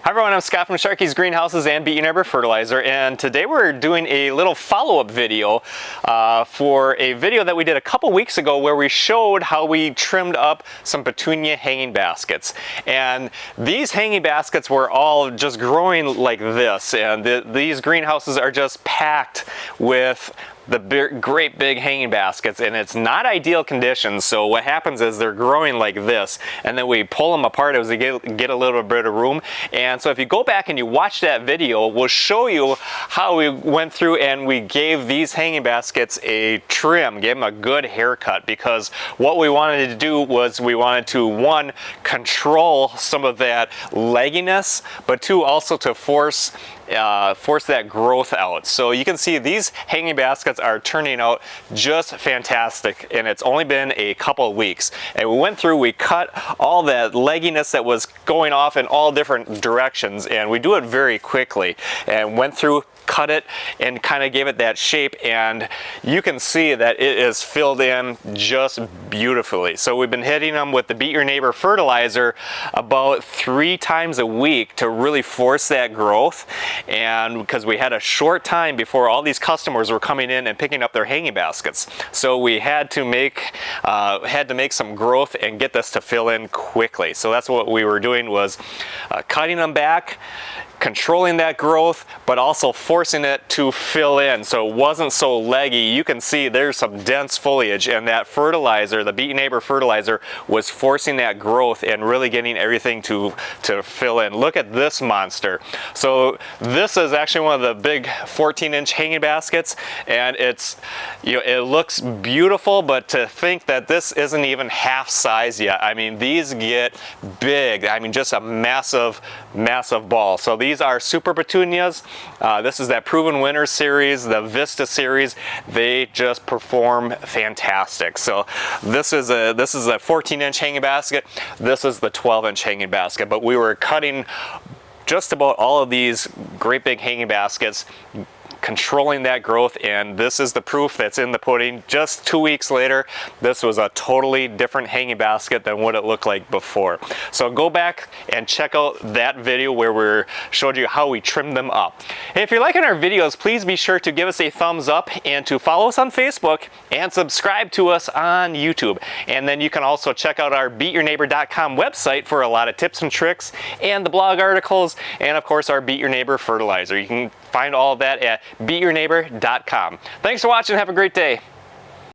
Hi everyone, I'm Scott from Sharky's Greenhouses and Beat Your Neighbor Fertilizer, and today we're doing a little follow-up video for a video that we did a couple weeks ago where we showed how we trimmed up some Petunia hanging baskets. And these hanging baskets were all just growing like this, and these greenhouses are just packed with the great big hanging baskets, and it's not ideal conditions. So what happens is they're growing like this, and then we pull them apart as we get a little bit of room. And so if you go back and you watch that video, we'll show you how we went through and we gave these hanging baskets a trim, gave them a good haircut, because what we wanted to do was we wanted to, one, control some of that legginess, but two, also to force that growth out. So you can see these hanging baskets are turning out just fantastic, and it's only been a couple of weeks. And we went through, we cut all that legginess that was going off in all different directions, and we do it very quickly, and went through, cut it, and kind of gave it that shape, and you can see that it is filled in just beautifully. So we've been hitting them with the Beat Your Neighbor fertilizer about 3 times a week to really force that growth, and because we had a short time before all these customers were coming in and picking up their hanging baskets, so we had to make some growth and get this to fill in quickly. So that's what we were doing, was cutting them back, controlling that growth, but also forcing it to fill in so it wasn't so leggy. You can see there's some dense foliage, and that fertilizer, the Beat Your Neighbor fertilizer, was forcing that growth and really getting everything to fill in. Look at this monster. So this is actually one of the big 14-inch hanging baskets, and it's, it looks beautiful, but to think that this isn't even half size yet. I mean, these get big. I mean, just a massive ball. So these are Super Petunias. This is that Proven Winner series, the Vista series. They just perform fantastic. So this is a 14-inch hanging basket. This is the 12-inch hanging basket. But we were cutting just about all of these great big hanging baskets, controlling that growth, and this is the proof that's in the pudding. Just 2 weeks later, this was a totally different hanging basket than what it looked like before. So go back and check out that video where we showed you how we trimmed them up. And if you're liking our videos, please be sure to give us a thumbs up and to follow us on Facebook and subscribe to us on YouTube. And then you can also check out our beatyourneighbor.com website for a lot of tips and tricks, and the blog articles, and of course our Beat Your Neighbor fertilizer. You can find all of that at beatyourneighbor.com. Thanks for watching. Have a great day.